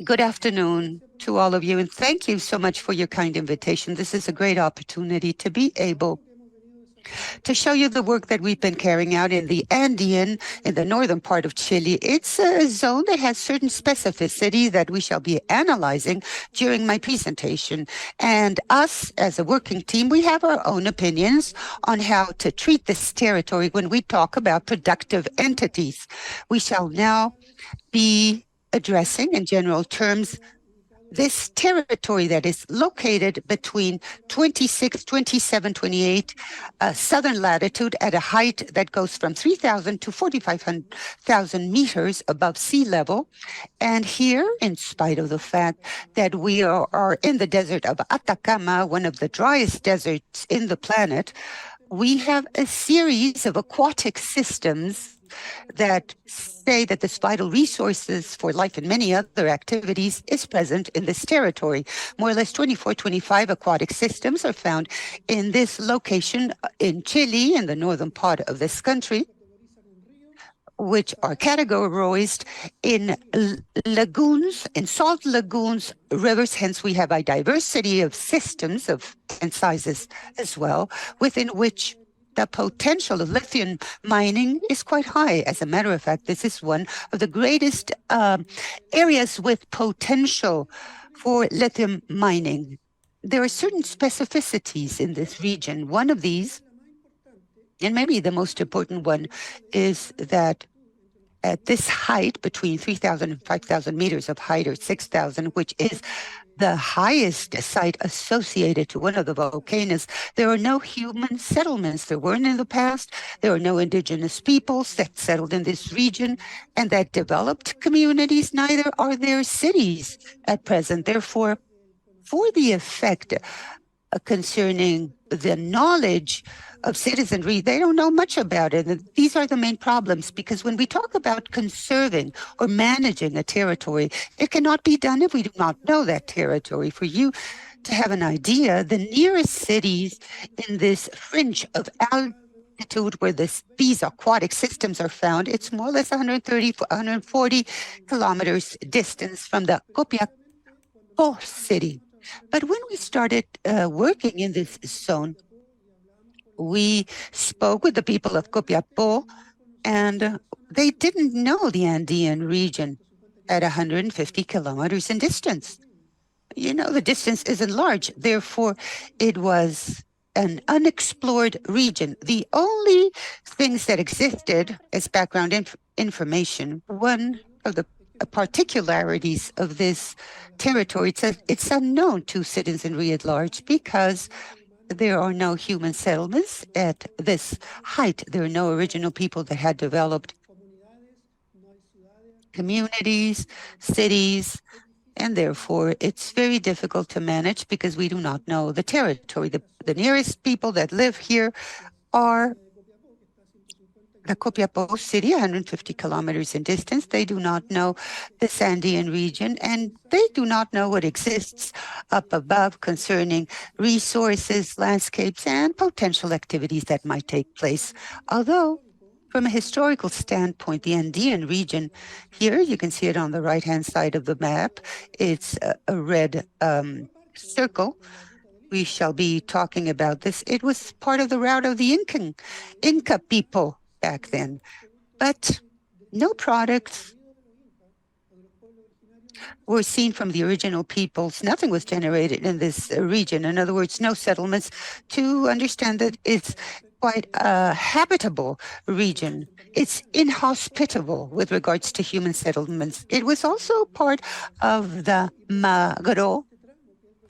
Good afternoon to all of you, and thank you so much for your kind invitation. This is a great opportunity to be able to show you the work that we've been carrying out in the Andean, in the northern part of Chile. It's a zone that has certain specificity that we shall be analyzing during my presentation. And us, as a working team, we have our own opinions on how to treat this territory when we talk about productive entities. We shall now be addressing, in general terms, this territory that is located between 26, 27, 28 southern latitude at a height that goes from 3,000 to 45,000 meters above sea level. And here, in spite of the fact that we are in the desert of Atacama, one of the driest deserts in the planet, we have a series of aquatic systems that say that this vital resources for life and many other activities is present in this territory. More or less 24, 25 aquatic systems are found in this location in Chile, in the northern part of this country, which are categorized in lagoons, in salt lagoons, rivers. Hence, we have a diversity of systems and sizes as well, within which the potential of lithium mining is quite high. As a matter of fact, this is one of the greatest areas with potential for lithium mining. There are certain specificities in this region. One of these, and maybe the most important one, is that at this height, between 3,000 and 5,000 meters of height, or 6,000, which is the highest site associated to one of the volcanoes, there are no human settlements. There weren't in the past. There are no indigenous peoples that settled in this region and that developed communities. Neither are there cities at present. Therefore, for the effect concerning the knowledge of citizenry, they don't know much about it. And these are the main problems, because when we talk about conserving or managing a territory, it cannot be done if we do not know that territory. For you to have an idea, the nearest cities in this fringe of altitude where these aquatic systems are found, it's more or less 130, 140 kilometers distance from the Copiapó city. But when we started working in this zone, we spoke with the people of Copiapó, and they didn't know the Andean region at 150 kilometers in distance. You know, the distance isn't large. Therefore, it was an unexplored region. The only things that existed as background information, one of the particularities of this territory, it's unknown to citizenry at large because there are no human settlements at this height. There are no original people that had developed communities, cities, and therefore it's very difficult to manage because we do not know the territory. The nearest people that live here are the Copiapó city, 150 kilometers in distance. They do not know the Andean region, and they do not know what exists up above concerning resources, landscapes, and potential activities that might take place. Although, from a historical standpoint, the Andean region, here you can see it on the right-hand side of the map. It's a red circle. We shall be talking about this. It was part of the route of the Inca people back then, but no products were seen from the original peoples. Nothing was generated in this region. In other words, no settlements, to understand that it's quite a habitable region. It's inhospitable with regards to human settlements. It was also part of the Magro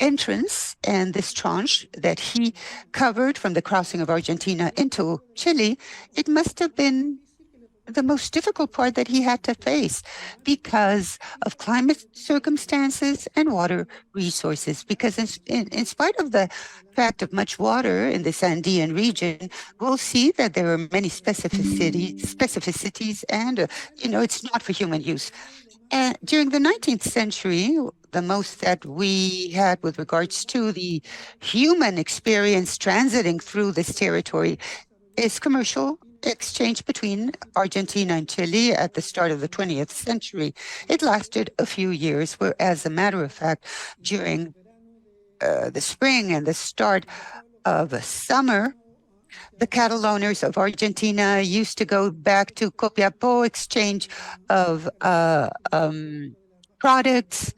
entrance and this tranche that he covered from the crossing of Argentina into Chile. It must have been the most difficult part that he had to face because of climate circumstances and water resources. Because in spite of the fact of much water in this Andean region, we'll see that there are many specificities and, it's not for human use. During the 19th century, the most that we had with regards to the human experience transiting through this territory is commercial exchange between Argentina and Chile at the start of the 20th century. It lasted a few years, where, as a matter of fact, during the spring and the start of summer, the cattle owners of Argentina used to go back to Copiapó, exchange of products.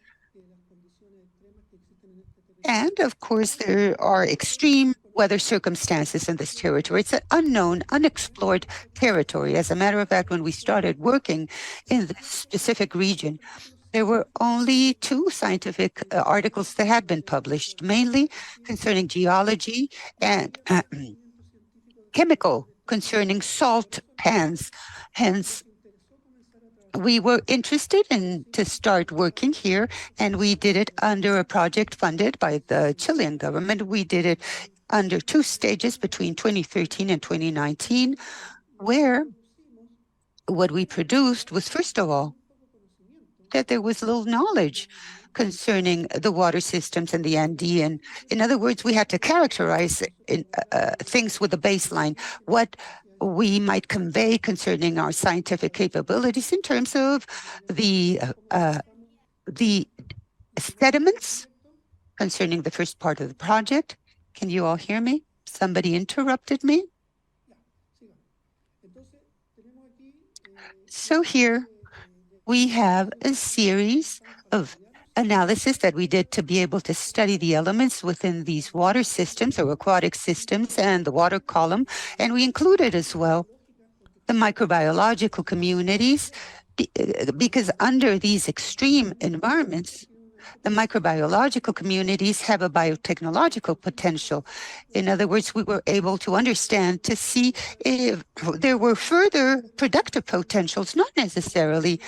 And of course, there are extreme weather circumstances in this territory. It's an unknown, unexplored territory. As a matter of fact, when we started working in this specific region, there were only 2 scientific articles that had been published, mainly concerning geology and chemical concerning salt pans. Hence, we were interested in to start working here, and we did it under a project funded by the Chilean government. We did it under 2 stages between 2013 and 2019, where what we produced was, first of all, that there was little knowledge concerning the water systems in the Andean. In other words, we had to characterize things with a baseline, what we might convey concerning our scientific capabilities in terms of the sediments concerning the first part of the project. Can you all hear me? Somebody interrupted me. So here we have a series of analysis that we did to be able to study the elements within these water systems or aquatic systems and the water column. And we included as well the microbiological communities, because under these extreme environments, the microbiological communities have a biotechnological potential. In other words, we were able to understand, to see if there were further productive potentials, not necessarily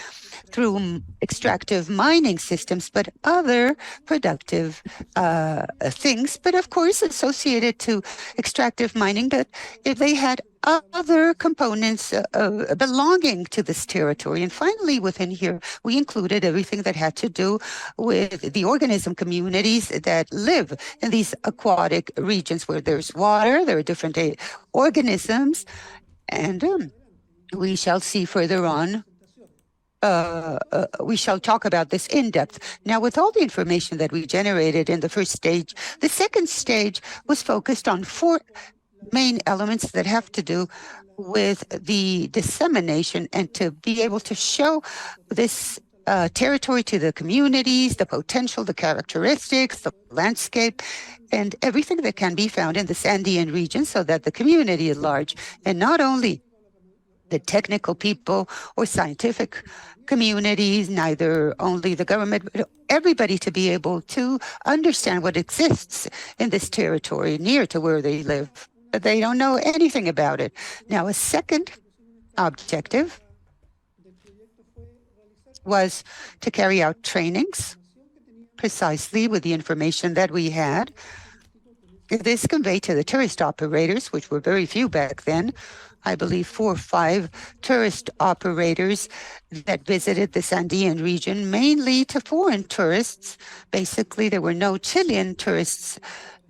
through extractive mining systems, but other productive things, but of course associated to extractive mining, that if they had other components belonging to this territory. And finally, within here, we included everything that had to do with the organism communities that live in these aquatic regions where there's water, there are different organisms, and we shall see further on. We shall talk about this in depth. Now, with all the information that we generated in the first stage, the second stage was focused on 4 main elements that have to do with the dissemination and to be able to show this territory to the communities, the potential, the characteristics, the landscape, and everything that can be found in this Andean region, so that the community at large, and not only the technical people or scientific communities, neither only the government, but everybody, to be able to understand what exists in this territory near to where they live. But they don't know anything about it. Now, a second objective was to carry out trainings precisely with the information that we had. This conveyed to the tourist operators, which were very few back then, I believe 4 or 5 tourist operators that visited this Andean region, mainly to foreign tourists. Basically, there were no Chilean tourists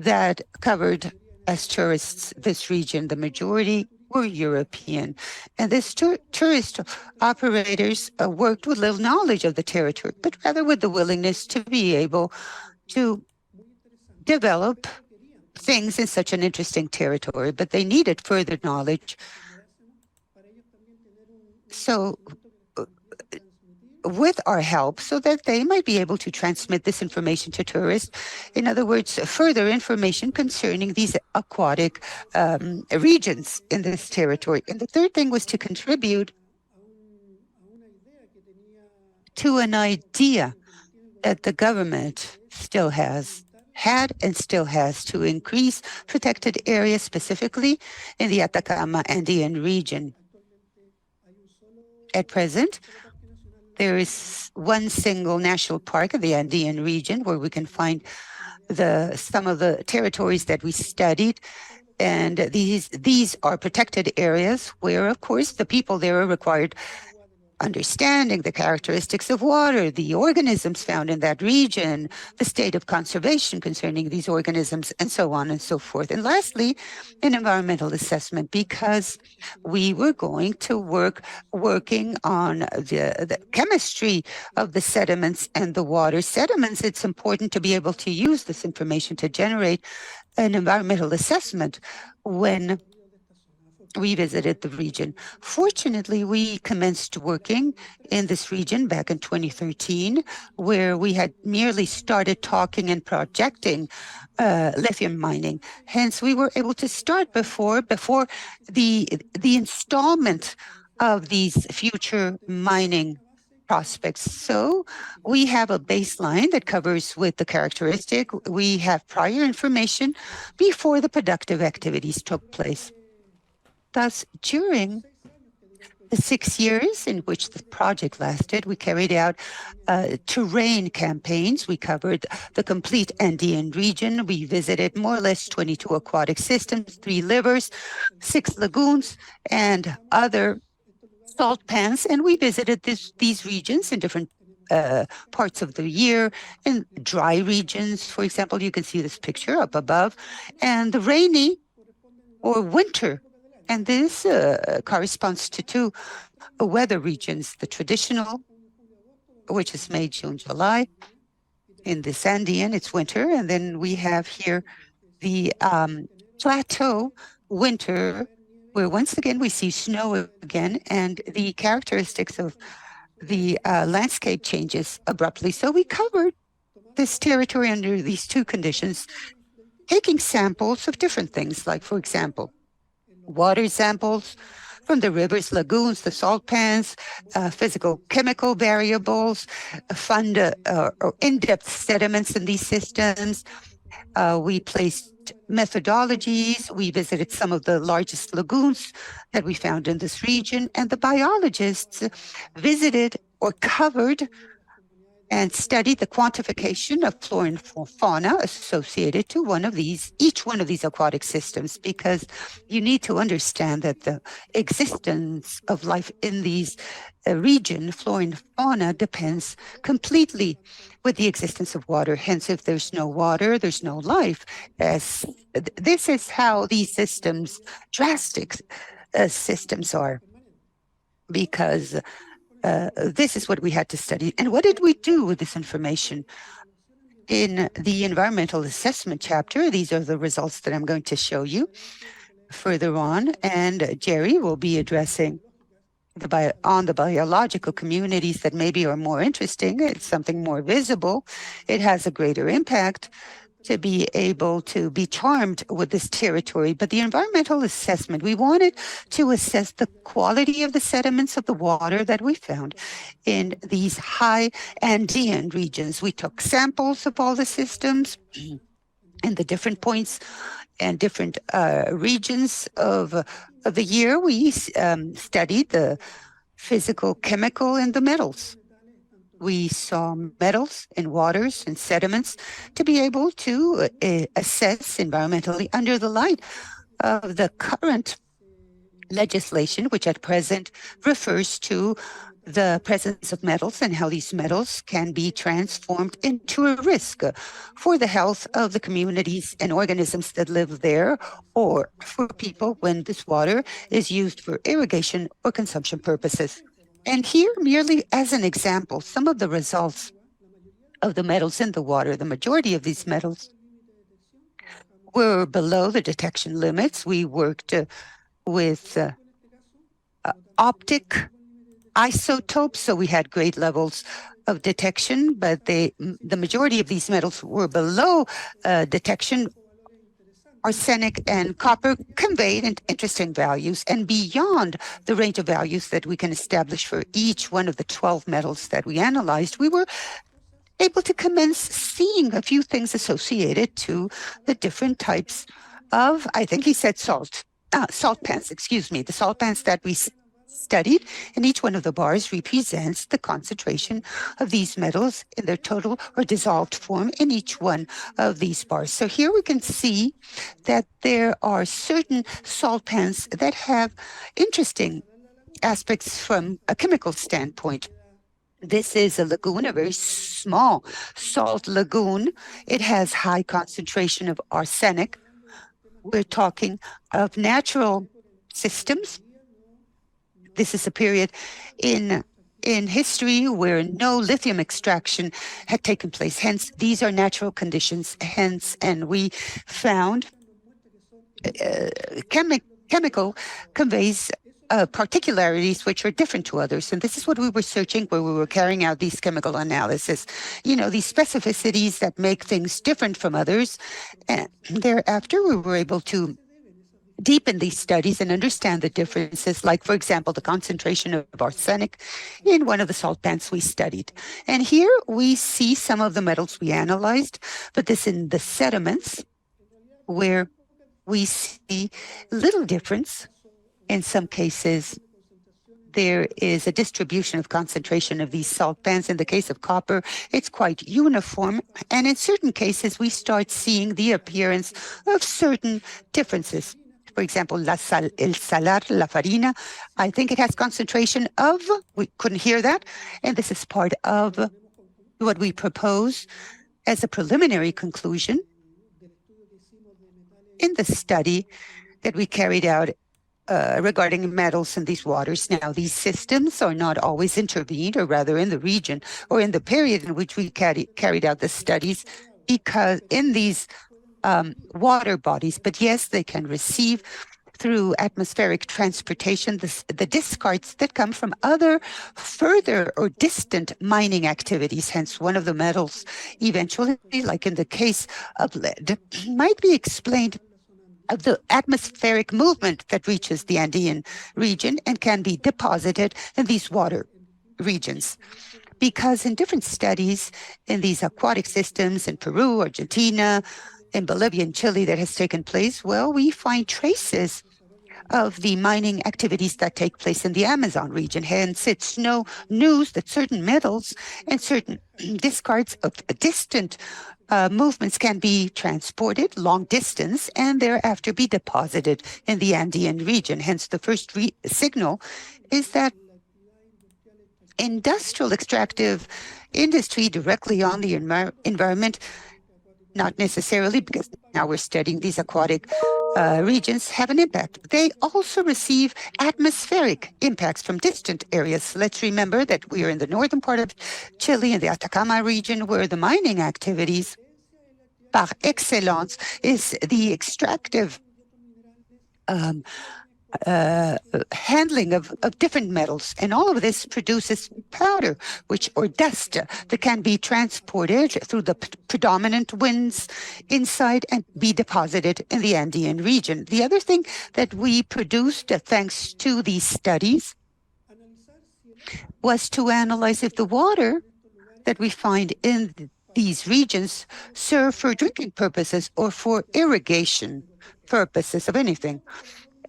that covered as tourists this region. The majority were European. And this tourist operators worked with little knowledge of the territory, but rather with the willingness to be able to develop things in such an interesting territory, but they needed further knowledge. So with our help, so that they might be able to transmit this information to tourists. In other words, further information concerning these aquatic regions in this territory. And the third thing was to contribute to an idea that the government still had and still has, to increase protected areas, specifically in the Atacama Andean region. At present, there is one single national park in the Andean region where we can find some of the territories that we studied. And these are protected areas where, of course, the people there are required understanding the characteristics of water, the organisms found in that region, the state of conservation concerning these organisms, and so on and so forth. And lastly, an environmental assessment, because we were going to working on the chemistry of the sediments and the water. Sediments, it's important to be able to use this information to generate an environmental assessment when we visited the region. Fortunately, we commenced working in this region back in 2013, where we had merely started talking and projecting lithium mining. Hence, we were able to start before the installment of these future mining prospects. So we have a baseline that covers with the characteristic. We have prior information before the productive activities took place. Thus, during the 6 years in which the project lasted, we carried out terrain campaigns. We covered the complete Andean region. We visited more or less 22 aquatic systems, 3 rivers, 6 lagoons, and other salt pans. And we visited these regions in different parts of the year. In dry regions, for example, you can see this picture up above, and the rainy or winter. And this corresponds to 2 weather regions, the traditional, which is May, June, July. In this Andean, it's winter. And then we have here the plateau winter, where once again we see snow again, and the characteristics of the landscape changes abruptly. So we covered this territory under these 2 conditions, taking samples of different things, like, for example, water samples from the rivers, lagoons, the salt pans, physical chemical variables, fund or in-depth sediments in these systems. We placed methodologies. We visited some of the largest lagoons that we found in this region, and the biologists visited or covered and studied the quantification of flora and fauna associated to each one of these aquatic systems, because you need to understand that the existence of life in these region, flora and fauna, depends completely with the existence of water. Hence, if there's no water, there's no life. This is how these systems, drastic systems are, because this is what we had to study. And what did we do with this information? In the environmental assessment chapter, these are the results that I'm going to show you further on. And Jerry will be addressing the biological communities that maybe are more interesting. It's something more visible. It has a greater impact to be able to be charmed with this territory. But the environmental assessment, we wanted to assess the quality of the sediments of the water that we found in these high Andean regions. We took samples of all the systems and the different points and different regions of the year. We studied the physical, chemical, and the metals. We saw metals in waters and sediments to be able to assess environmentally under the light of the current legislation, which at present refers to the presence of metals and how these metals can be transformed into a risk for the health of the communities and organisms that live there, or for people when this water is used for irrigation or consumption purposes. And here, merely as an example, some of the results of the metals in the water. The majority of these metals were below the detection limits. We worked with optic isotopes, so we had great levels of detection, but the majority of these metals were below detection. Arsenic and copper conveyed interesting values, and beyond the range of values that we can establish for each one of the 12 metals that we analyzed, we were able to commence seeing a few things associated to the different types of, I think he said salt pans, the salt pans that we studied, and each one of the bars represents the concentration of these metals in their total or dissolved form in each one of these bars. So here we can see that there are certain salt pans that have interesting aspects from a chemical standpoint. This is a lagoon, a very small salt lagoon. It has high concentration of arsenic. We're talking of natural systems. This is a period in history where no lithium extraction had taken place. Hence, these are natural conditions. Hence, and we found chemical conveys particularities which are different to others. And this is what we were searching when we were carrying out these chemical analysis. You know, these specificities that make things different from others. And thereafter, we were able to deepen these studies and understand the differences, like, for example, the concentration of arsenic in one of the salt pans we studied. And here we see some of the metals we analyzed, but this in the sediments, where we see little difference. In some cases, there is a distribution of concentration of these salt pans. In the case of copper, it's quite uniform. And in certain cases, we start seeing the appearance of certain differences. For example, el salar, la farina, I think it has concentration of, we couldn't hear that, and this is part of what we propose as a preliminary conclusion in the study that we carried out regarding metals in these waters. Now, these systems are not always intervened, or rather in the region or in the period in which we carried out the studies, because in these water bodies, but yes, they can receive through atmospheric transportation the discards that come from other further or distant mining activities. Hence, one of the metals eventually, like in the case of lead, might be explained of the atmospheric movement that reaches the Andean region and can be deposited in these water regions. Because in different studies in these aquatic systems in Peru, Argentina, in Bolivia and Chile that has taken place, well, we find traces of the mining activities that take place in the Amazon region. Hence, it's no news that certain metals and certain discards of distant movements can be transported long distance and thereafter be deposited in the Andean region. Hence, the first signal is that industrial extractive industry directly on the environment, not necessarily, because now we're studying these aquatic regions, have an impact. They also receive atmospheric impacts from distant areas. Let's remember that we are in the northern part of Chile, in the Atacama region, where the mining activities, par excellence, is the extractive handling of different metals, and all of this produces powder, or dust that can be transported through the predominant winds inside and be deposited in the Andean region. The other thing that we produced, thanks to these studies, was to analyze if the water that we find in these regions serve for drinking purposes or for irrigation purposes of anything.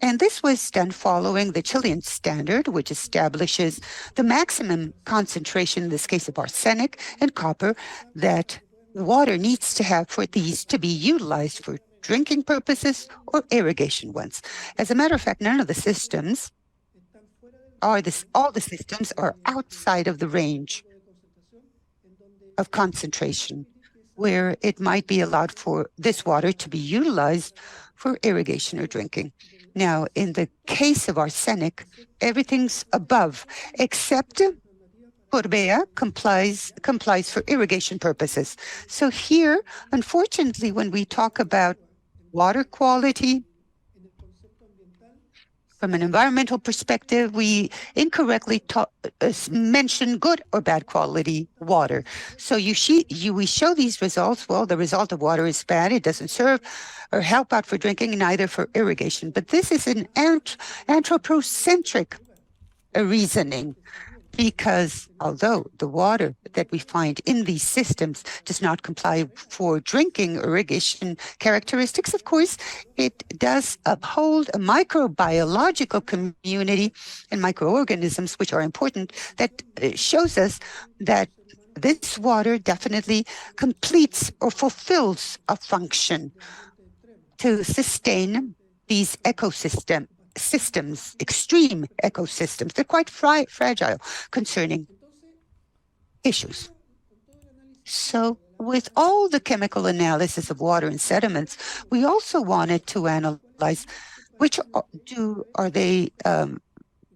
And this was done following the Chilean standard, which establishes the maximum concentration, in this case of arsenic and copper, that water needs to have for these to be utilized for drinking purposes or irrigation ones. As a matter of fact, none of the systems all the systems are outside of the range of concentration where it might be allowed for this water to be utilized for irrigation or drinking. Now, in the case of arsenic, everything's above, except Corbea complies for irrigation purposes. So here, unfortunately, when we talk about water quality, from an environmental perspective, we incorrectly mention good or bad quality water. So we show these results. Well, the result of water is bad. It doesn't serve or help out for drinking, neither for irrigation. But this is an anthropocentric reasoning, because although the water that we find in these systems does not comply for drinking irrigation characteristics, of course, it does uphold a microbiological community and microorganisms which are important, that shows us that this water definitely completes or fulfills a function to sustain these ecosystems systems, extreme ecosystems. They're quite fragile concerning issues. So with all the chemical analysis of water and sediments, we also wanted to analyze which are they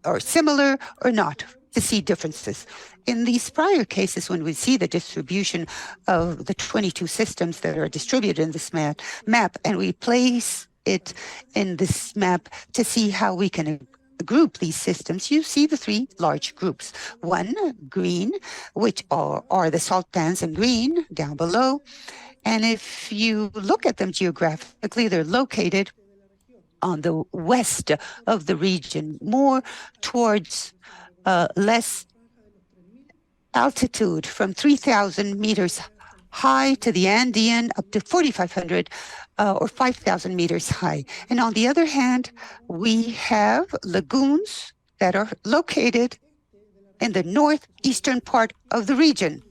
are similar or not, to see differences. In these prior cases, when we see the distribution of the 22 systems that are distributed in this map, and we place it in this map to see how we can group these systems, you see the three large groups. One, green, which are the salt pans in green down below. And if you look at them geographically, they're located on the west of the region, more towards less altitude, from 3,000 meters high to the Andean, up to 4,500 or 5,000 meters high. And on the other hand, we have lagoons that are located in the northeastern part of the region.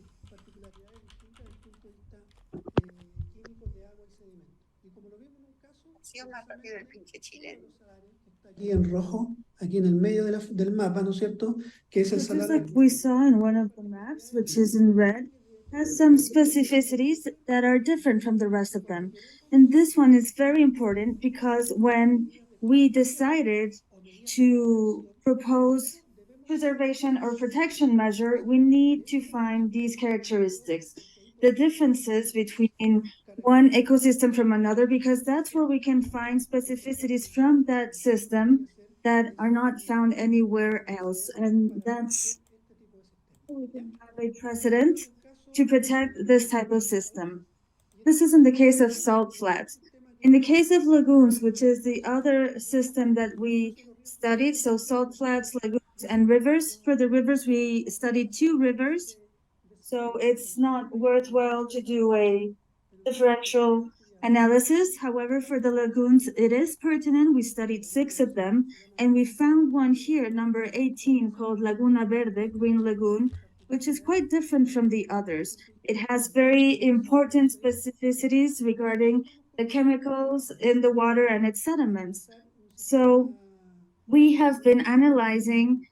Aquí en rojo, aquí en el medio del mapa, ¿no es cierto? Que es el Just salar. like we saw in one of the maps, which is in red, has some specificities that are different from the rest of them. And this one is very important because when we decided to propose preservation or protection measure, we need to find these characteristics, the differences between one ecosystem from another, because that's where we can find specificities from that system that are not found anywhere else. And that's we can have a precedent to protect this type of system. This is in the case of salt flats. In the case of lagoons, which is the other system that we studied, so salt flats, lagoons, and rivers. For the rivers, we studied 2 rivers. So it's not worthwhile to do a differential analysis. However, for the lagoons, it is pertinent. We studied 6 of them, and we found one here, number 18, called Laguna Verde, Green Lagoon, which is quite different from the others. It has very important specificities regarding the chemicals in the water and its sediments. So we have been analyzing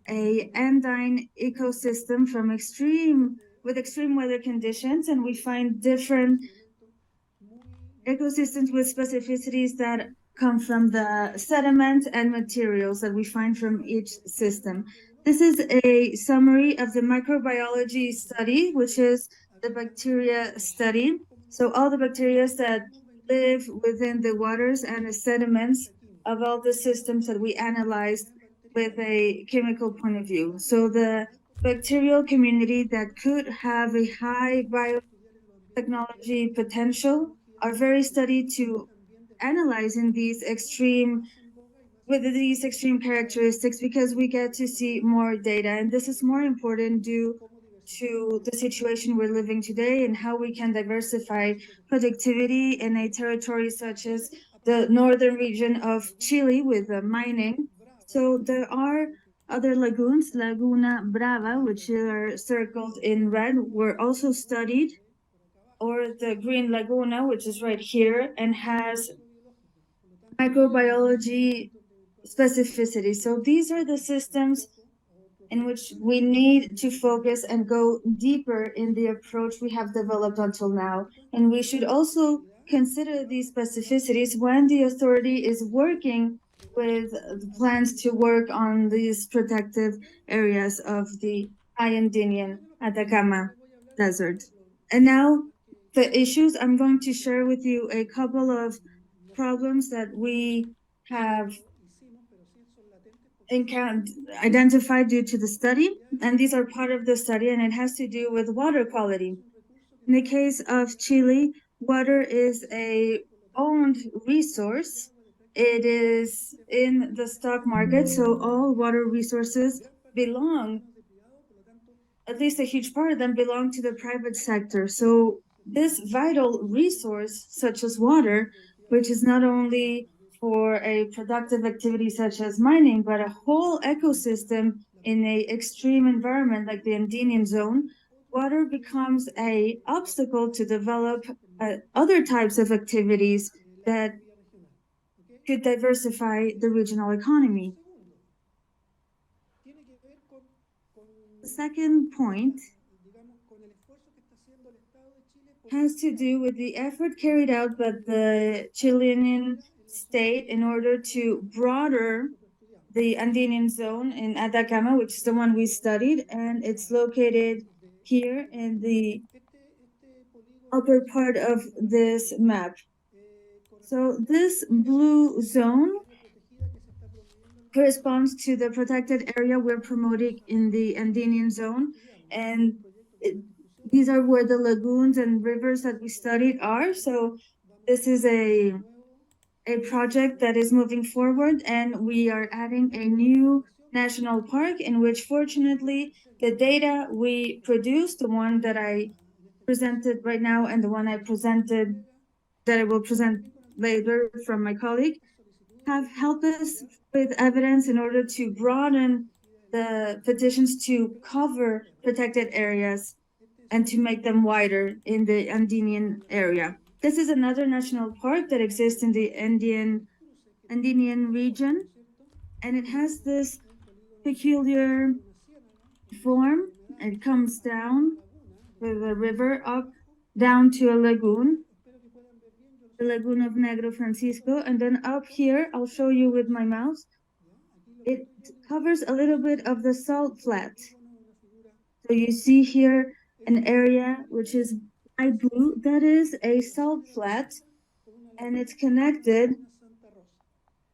a Andean ecosystem from extreme weather conditions, and we find different ecosystems with specificities that come from the sediment and materials that we find from each system. This is a summary of the microbiology study, which is the bacteria study. So all the bacteria that live within the waters and the sediments of all the systems that we analyzed with a chemical point of view. So the bacterial community that could have a high biotechnology potential are very studied to analyzing these extreme characteristics, because we get to see more data, and this is more important due to the situation we're living today and how we can diversify productivity in a territory such as the northern region of Chile with mining. So there are other lagoons, Laguna Brava, which are circled in red, were also studied, or the Green Laguna, which is right here and has microbiology specificity. So these are the systems in which we need to focus and go deeper in the approach we have developed until now. And we should also consider these specificities when the authority is working with plans to work on these protective areas of the Andean Atacama Desert. And now the issues, I'm going to share with you a couple of problems that we have identified due to the study, and these are part of the study, and it has to do with water quality. In the case of Chile, water is a owned resource. It is in the stock market, so all water resources belong, at least a huge part of them belong to the private sector. So this vital resource, such as water, which is not only for a productive activity such as mining, but a whole ecosystem in an extreme environment like the Andean zone, water becomes an obstacle to develop other types of activities that could diversify the regional economy. The second point has to do with the effort carried out by the Chilean state in order to broaden the Andean zone in Atacama, which is the one we studied, and it's located here in the upper part of this map. So this blue zone corresponds to the protected area we're promoting in the Andean zone, and these are where the lagoons and rivers that we studied are. So this is a project that is moving forward, and we are adding a new national park in which, fortunately, the data we produced, the one that I presented right now and the one that I will present later from my colleague, have helped us with evidence in order to broaden the petitions to cover protected areas and to make them wider in the Andean area. This is another national park that exists in the Andean region, and it has this peculiar form. It comes down with a river up down to a lagoon, the lagoon of Negro Francisco, and then up here, I'll show you with my mouse, it covers a little bit of the salt flat. So you see here an area which is light blue, that is a salt flat, and it's connected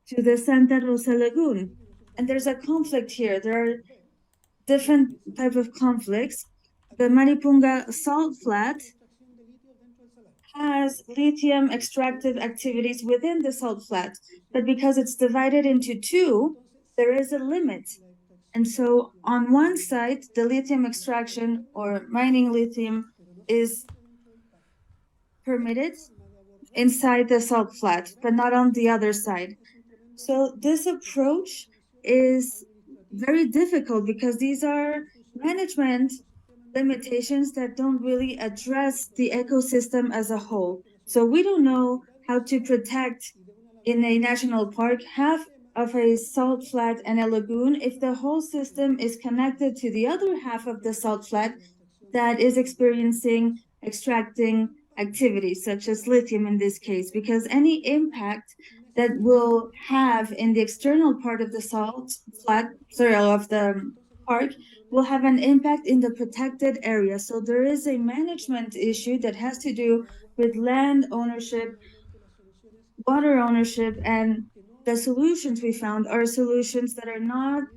to the Santa Rosa Lagoon. And there's a conflict here. There are different types of conflicts. The Maripunga salt flat has lithium extractive activities within the salt flat, but because it's divided into two, there is a limit. And so on one side, the lithium extraction or mining lithium is permitted inside the salt flat, but not on the other side. So this approach is very difficult because these are management limitations that don't really address the ecosystem as a whole. So we don't know how to protect in a national park half of a salt flat and a lagoon if the whole system is connected to the other half of the salt flat that is experiencing extracting activities such as lithium in this case, because any impact that will have in the external part of the salt flat, of the park, will have an impact in the protected area. So there is a management issue that has to do with land ownership, water ownership, and the solutions we found are solutions that are not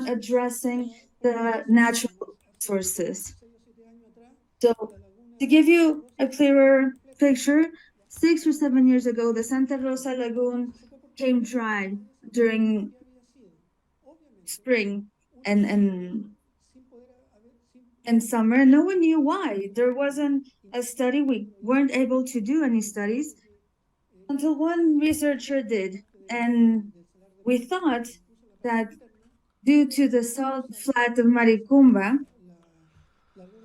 addressing the natural sources. So to give you a clearer picture, 6 or 7 years ago, the Santa Rosa Lagoon came dry during spring and summer, and no one knew why. There wasn't a study. We weren't able to do any studies until one researcher did, and we thought that due to the salt flat of Maricumba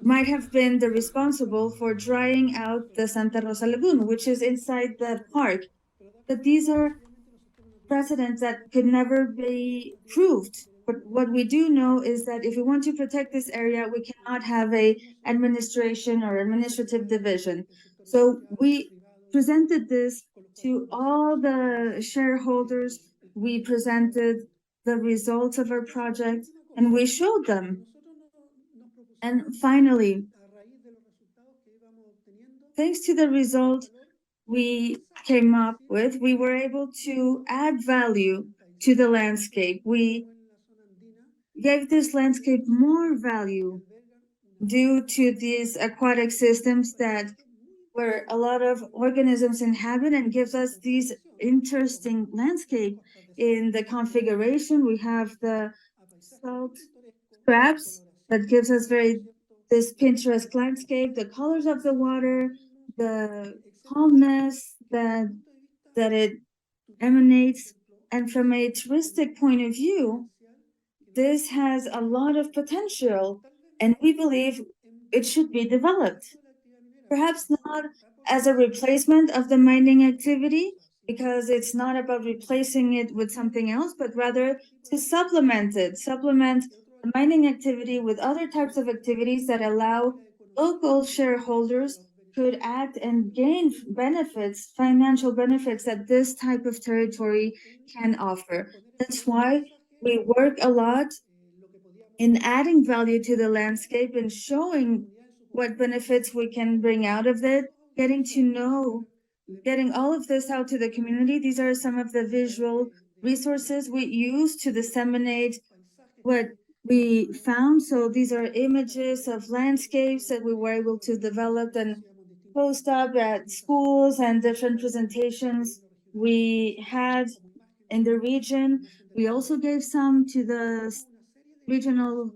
might have been the responsible for drying out the Santa Rosa Lagoon, which is inside the park. But these are precedents that could never be proved. But what we do know is that if we want to protect this area, we cannot have a administration or administrative division. So we presented this to all the shareholders. We presented the results of our project and we showed them. And finally, thanks to the result we came up with, we were able to add value to the landscape. We gave this landscape more value due to these aquatic systems that where a lot of organisms inhabit and gives us these interesting landscape. In the configuration, we have the salt crabs that gives us this Pinterest landscape, the colors of the water, the calmness that it emanates. And from a touristic point of view, this has a lot of potential, and we believe it should be developed. Perhaps not as a replacement of the mining activity, because it's not about replacing it with something else, but rather to supplement the mining activity with other types of activities that allow local shareholders could act and gain benefits, financial benefits that this type of territory can offer. That's why we work a lot in adding value to the landscape and showing what benefits we can bring out of it, getting all of this out to the community. These are some of the visual resources we use to disseminate what we found. So these are images of landscapes that we were able to develop and post up at schools and different presentations we had in the region. We also gave some to the regional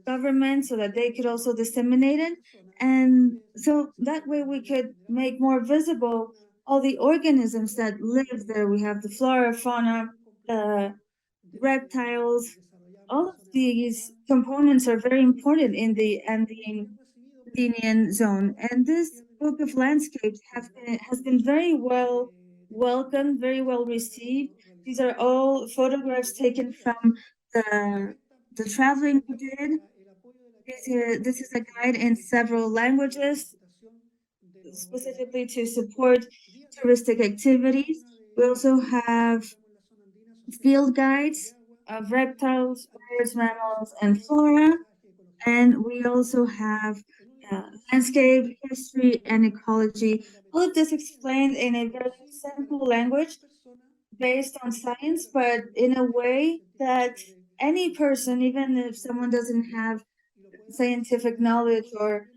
government so that they could also disseminate it. And so that way we could make more visible all the organisms that live there. We have the flora, fauna, reptiles. All of these components are very important in the Andean zone. And this book of landscapes has been very well welcomed, very well received. These are all photographs taken from the traveling we did. This is a guide in several languages, specifically to support touristic activities. We also have field guides of reptiles, birds, mammals, and flora. And we also have landscape, history, and ecology. All of this explained in a very simple language based on science, but in a way that any person, even if someone doesn't have scientific knowledge or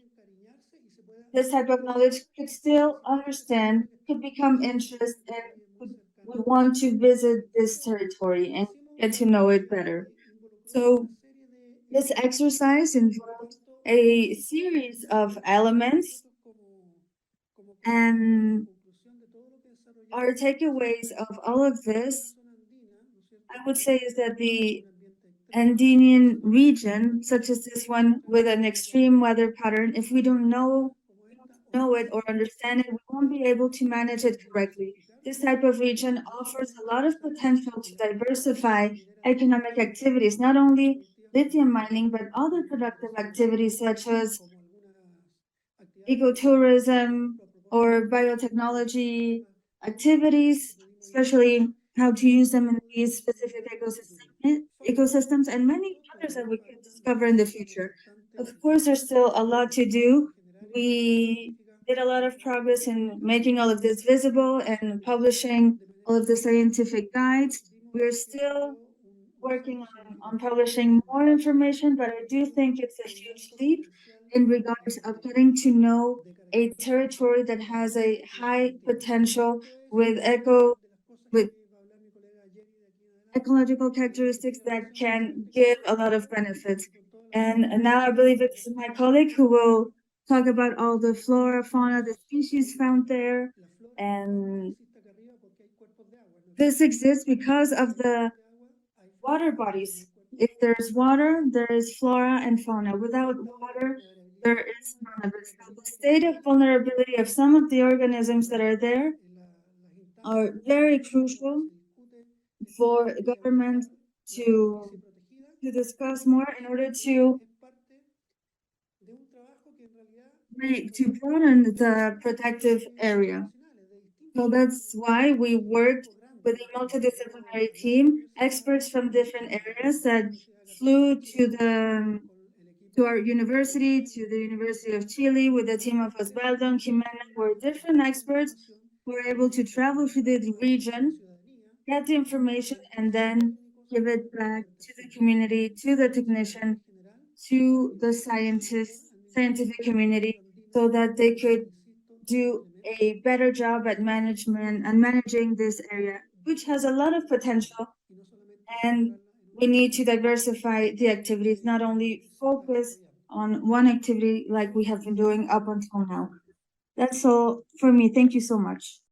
this type of knowledge, could still understand, could become interested, and would want to visit this territory and get to know it better. So this exercise involved a series of elements, and our takeaways of all of this, I would say, is that the Andean region, such as this one with an extreme weather pattern, if we don't know it or understand it, we won't be able to manage it correctly. This type of region offers a lot of potential to diversify economic activities, not only lithium mining, but other productive activities such as ecotourism or biotechnology activities, especially how to use them in these specific ecosystems, and many others that we could discover in the future. Of course, there's still a lot to do. We did a lot of progress in making all of this visible and publishing all of the scientific guides. We're still working on publishing more information, but I do think it's a huge leap in regards of getting to know a territory that has a high potential with ecological characteristics that can give a lot of benefits. And now I believe it's my colleague who will talk about all the flora, fauna, the species found there. And this exists because of the water bodies. If there's water, there is flora and fauna. Without water, there is none of it. So the state of vulnerability of some of the organisms that are there are very crucial for government to discuss more in order to broaden the protective area. So that's why we worked with a multidisciplinary team, experts from different areas that flew to our university, to the University of Chile, with a team of Osvaldo and Jimena, where different experts were able to travel to the region, get the information, and then give it back to the community, to the technician, to the scientific community, so that they could do a better job at management and managing this area, which has a lot of potential. And we need to diversify the activities, not only focus on one activity like we have been doing up until now. That's all for me. Thank you so much.